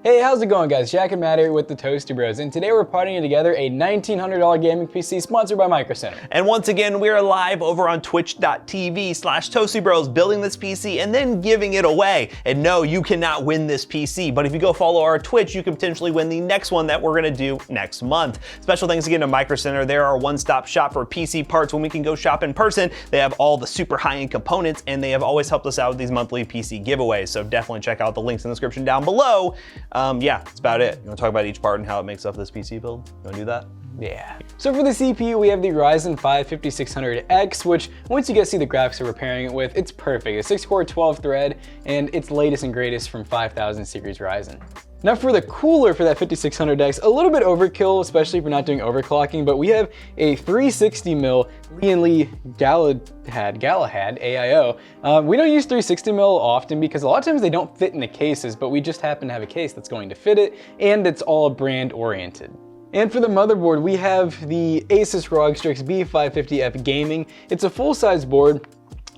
Hey, how's it going guys? Jack and Matt here with the Toasty Bros, and today we're putting together a $1,900 gaming PC sponsored by Microcenter. And once again, we are live over on twitch.tv/ToastyBros building this PC and then giving it away. And no, you cannot win this PC, but if you go follow our Twitch, you can potentially win the next one that we're gonna do next month. Special thanks again to Microcenter. They're our one-stop shop for PC parts when we can go shop in person. They have all the super high-end components, and they have always helped us out with these monthly PC giveaways. So definitely check out the links in the description down below. Yeah, that's about it. You wanna talk about each part and how it makes up this PC build? You wanna do that? Yeah. So for the CPU, we have the Ryzen 5 5600X, which once you guys see the graphics we're pairing it with, it's perfect. A 6-core 12-thread, and it's latest and greatest from 5000 series Ryzen. Now for the cooler for that 5600X, a little bit overkill, especially if you're not doing overclocking, but we have a 360mm Lee Galahad AIO. We don't use 360mm often because a lot of times they don't fit in the cases, but we just happen to have a case that's going to fit it, and it's all brand oriented. And for the motherboard, we have the Asus ROG Strix B550F Gaming. It's a full-size board,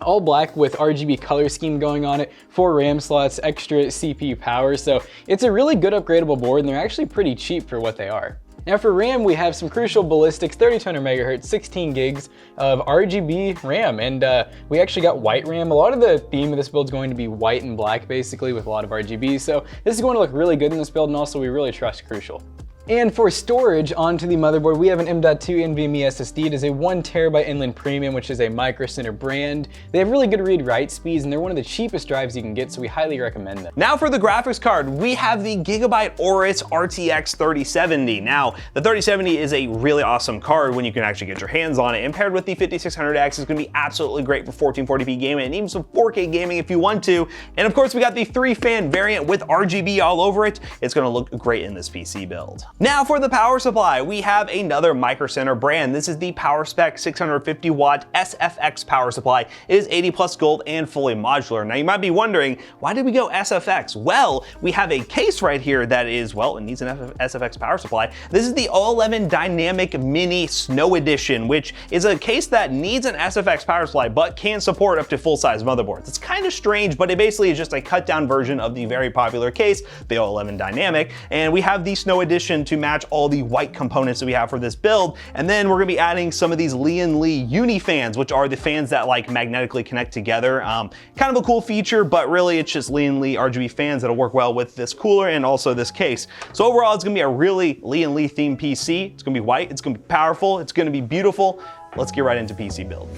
all black with RGB color scheme going on it, 4 RAM slots, extra CPU power, so it's a really good upgradable board, and they're actually pretty cheap for what they are. Now for RAM, we have some Crucial Ballistics 3200 MHz, 16 gigs of RGB RAM, and we actually got white RAM. A lot of the theme of this build is going to be white and black, basically, with a lot of RGB, so this is going to look really good in this build, and also we really trust Crucial. And for storage onto the motherboard, we have an M.2 NVMe SSD. It is a 1TB Inland Premium, which is a Microcenter brand. They have really good read-write speeds, and they're one of the cheapest drives you can get, so we highly recommend them. Now for the graphics card, we have the Gigabyte Aorus RTX 3070. Now, the 3070 is a really awesome card when you can actually get your hands on it, and paired with the 5600X, it's gonna be absolutely great for 1440p gaming and even some 4K gaming if you want to. And of course, we got the 3-fan variant with RGB all over it. It's gonna look great in this PC build. Now for the power supply, we have another Microcenter brand. This is the PowerSpec 650 watt SFX power supply. It is 80+ gold and fully modular. Now you might be wondering, why did we go SFX? Well, we have a case right here that is, well, it needs an SFX power supply. This is the 011 Dynamic Mini Snow Edition, which is a case that needs an SFX power supply, but can support up to full-size motherboards. It's kind of strange, but it basically is just a cut-down version of the very popular case, the 011 Dynamic, and we have the Snow Edition to match all the white components that we have for this build. And then we're gonna be adding some of these Lee Uni fans, which are the fans that like magnetically connect together. Kind of a cool feature, but really it's just Lee RGB fans that'll work well with this cooler and also this case. So overall, it's gonna be a really Lee themed PC. It's gonna be white, it's gonna be powerful, it's gonna be beautiful. Let's get right into PC build.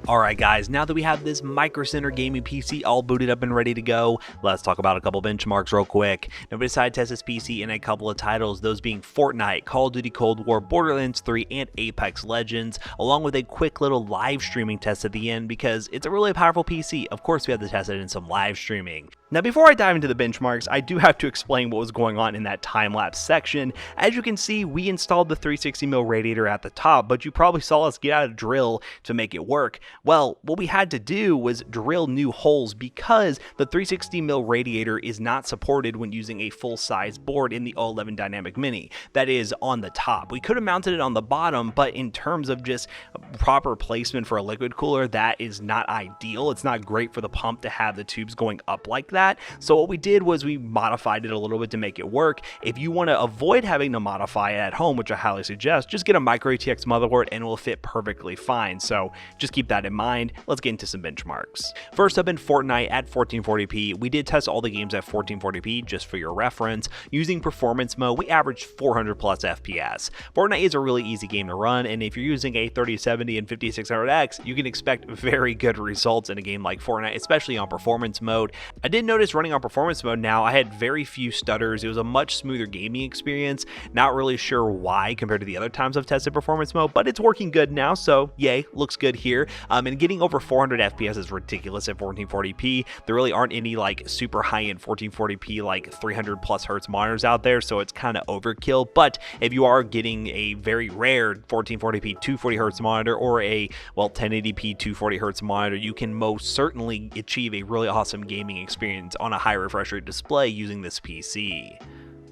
Alright guys, now that we have this Microcenter gaming PC all booted up and ready to go, let's talk about a couple benchmarks real quick. Now we decided to test this PC in a couple of titles, those being Fortnite, Call of Duty Cold War, Borderlands 3, and Apex Legends, along with a quick little live streaming test at the end because it's a really powerful PC. Of course we had to test it in some live streaming. Now before I dive into the benchmarks, I do have to explain what was going on in that time-lapse section. As you can see, we installed the 360mm radiator at the top, but you probably saw us get out a drill to make it work. Well, what we had to do was drill new holes because the 360mm radiator is not supported when using a full-size board in the 011 Dynamic Mini. That is on the top. We could have mounted it on the bottom, but in terms of just proper placement for a liquid cooler, that is not ideal. It's not great for the pump to have the tubes going up like that. So what we did was we modified it a little bit to make it work. If you want to avoid having to modify it at home, which I highly suggest, just get a micro ATX motherboard and it will fit perfectly fine. So just keep that in mind. Let's get into some benchmarks. First up in Fortnite at 1440p, we did test all the games at 1440p just for your reference. Using performance mode, we averaged 400 plus FPS. Fortnite is a really easy game to run, and if you're using a 3070 and 5600X, you can expect very good results in a game like Fortnite, especially on performance mode. I did notice running on performance mode now, I had very few stutters. It was a much smoother gaming experience. Not really sure why compared to the other times I've tested performance mode, but it's working good now, so yay, looks good here. And getting over 400 FPS is ridiculous at 1440p. There really aren't any like super high-end 1440p like 300 plus hertz monitors out there, so it's kind of overkill. But if you are getting a very rare 1440p 240 hertz monitor or a 1080p 240 hertz monitor, you can most certainly achieve a really awesome gaming experience on a high refresh rate display using this PC.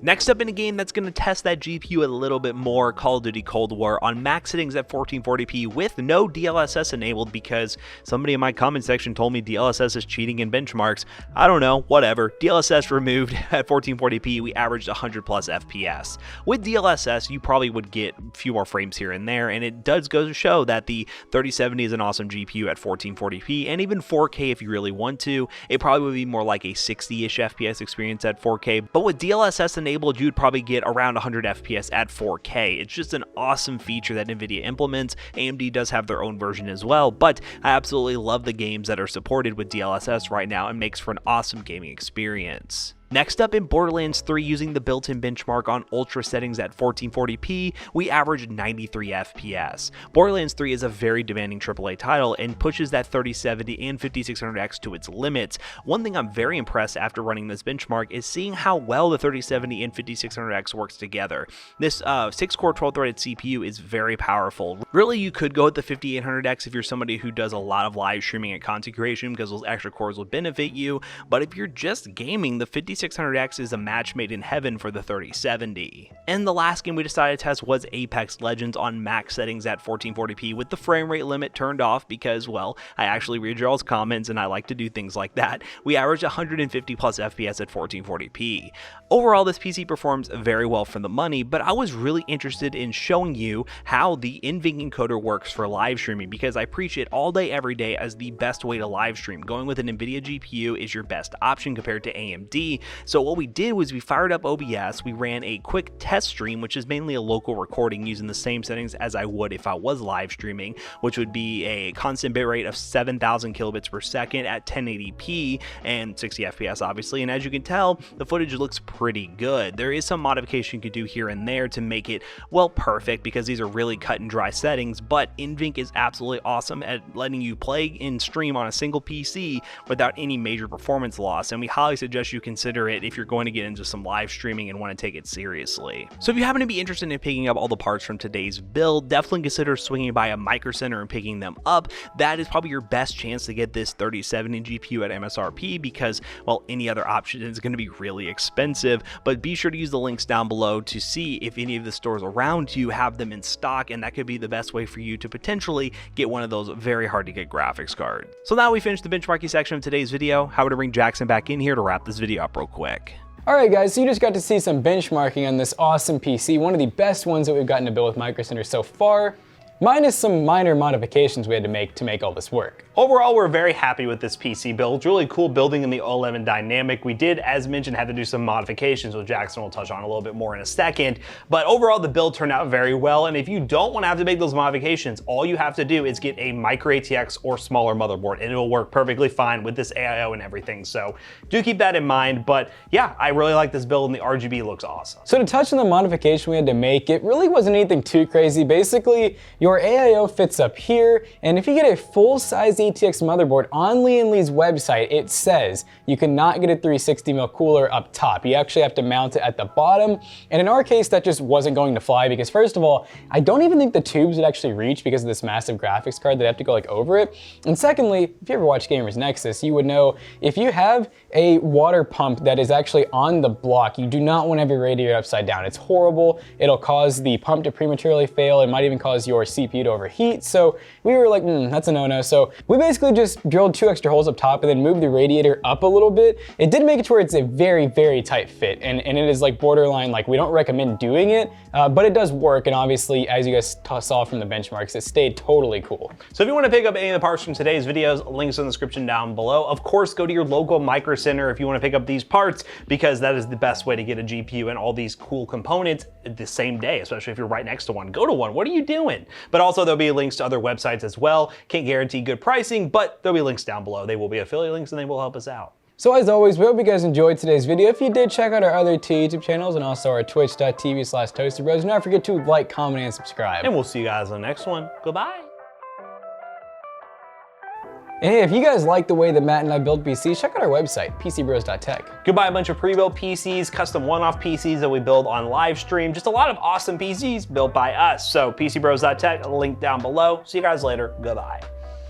Next up in a game that's going to test that GPU a little bit more, Call of Duty Cold War on max settings at 1440p with no DLSS enabled because somebody in my comment section told me DLSS is cheating in benchmarks. I don't know, whatever. DLSS removed at 1440p, we averaged 100 plus FPS. With DLSS, you probably would get a few more frames here and there, and it does go to show that the 3070 is an awesome GPU at 1440p, and even 4K if you really want to. It probably would be more like a 60-ish FPS experience at 4K, but with DLSS enabled, you'd probably get around 100 FPS at 4K. It's just an awesome feature that NVIDIA implements. AMD does have their own version as well, but I absolutely love the games that are supported with DLSS right now and makes for an awesome gaming experience. Next up in Borderlands 3, using the built-in benchmark on ultra settings at 1440p, we averaged 93 FPS. Borderlands 3 is a very demanding AAA title and pushes that 3070 and 5600X to its limits. One thing I'm very impressed after running this benchmark is seeing how well the 3070 and 5600X works together. This 6-core 12-threaded CPU is very powerful. Really, you could go with the 5800X if you're somebody who does a lot of live streaming and content creation because those extra cores will benefit you, but if you're just gaming, the 5600X is a match made in heaven for the 3070. And the last game we decided to test was Apex Legends on max settings at 1440p with the frame rate limit turned off because, well, I actually read your all's comments and I like to do things like that. We averaged 150 plus FPS at 1440p. Overall, this PC performs very well for the money, but I was really interested in showing you how the NVENC encoder works for live streaming because I preach it all day, every day as the best way to live stream. Going with an NVIDIA GPU is your best option compared to AMD. So what we did was we fired up OBS, we ran a quick test stream, which is mainly a local recording using the same settings as I would if I was live streaming, which would be a constant bitrate of 7,000 kilobits per second at 1080p and 60 FPS obviously, and as you can tell, the footage looks pretty good. There is some modification you could do here and there to make it, well, perfect because these are really cut and dry settings, but NVENC is absolutely awesome at letting you play and stream on a single PC without any major performance loss, and we highly suggest you consider it if you're going to get into some live streaming and want to take it seriously. So if you happen to be interested in picking up all the parts from today's build, definitely consider swinging by a Microcenter and picking them up. That is probably your best chance to get this 3070 GPU at MSRP because, well, any other option is going to be really expensive, but be sure to use the links down below to see if any of the stores around you have them in stock, and that could be the best way for you to potentially get one of those very hard to get graphics cards. So now we finished the benchmarking section of today's video. How would I bring Jackson back in here to wrap this video up real quick? Alright guys, so you just got to see some benchmarking on this awesome PC, one of the best ones that we've gotten to build with Microcenter so far. minus some minor modifications we had to make all this work. Overall, we're very happy with this PC build. It's really cool building in the O11 dynamic. We did, as mentioned, have to do some modifications, which Jackson will touch on a little bit more in a second. But overall, the build turned out very well. And if you don't want to have to make those modifications, all you have to do is get a micro ATX or smaller motherboard, and it will work perfectly fine with this AIO and everything. So do keep that in mind. But yeah, I really like this build, and the RGB looks awesome. So to touch on the modification we had to make, it really wasn't anything too crazy. Basically, your AIO fits up here, and if you get a full-size ATX motherboard on Lee & Lee's website, it says you cannot get a 360mm cooler up top. You actually have to mount it at the bottom, and in our case, that just wasn't going to fly because first of all, I don't even think the tubes would actually reach because of this massive graphics card that have to go like over it. And secondly, if you ever watch Gamers Nexus, you would know if you have a water pump that is actually on the block, you do not want to have your radiator upside down. It's horrible. It'll cause the pump to prematurely fail. It might even cause your CPU to overheat. So we were like, that's a no-no. So we basically just drilled 2 extra holes up top and then moved the radiator up a little bit. It did make it to where it's a very, very tight fit. And it is like borderline, like we don't recommend doing it, but it does work. And obviously, as you guys saw from the benchmarks, it stayed totally cool. So if you want to pick up any of the parts from today's videos, links in the description down below. Of course, go to your local Microcenter if you want to pick up these parts, because that is the best way to get a GPU and all these cool components the same day, especially if you're right next to one. Go to one. What are you doing? But also there'll be links to other websites as well. Can't guarantee good pricing, but there'll be links down below. They will be affiliate links and they will help us out. So as always, we hope you guys enjoyed today's video. If you did, check out our other 2 YouTube channels and also our twitch.tv/toasterbros. Do not forget to like, comment, and subscribe. And we'll see you guys on the next one. Goodbye. And hey, if you guys like the way that Matt and I build PCs, check out our website, pcbros.tech. You can buy a bunch of pre-built PCs, custom one-off PCs that we build on live stream. Just a lot of awesome PCs built by us. So pcbros.tech, link down below. See you guys later. Goodbye.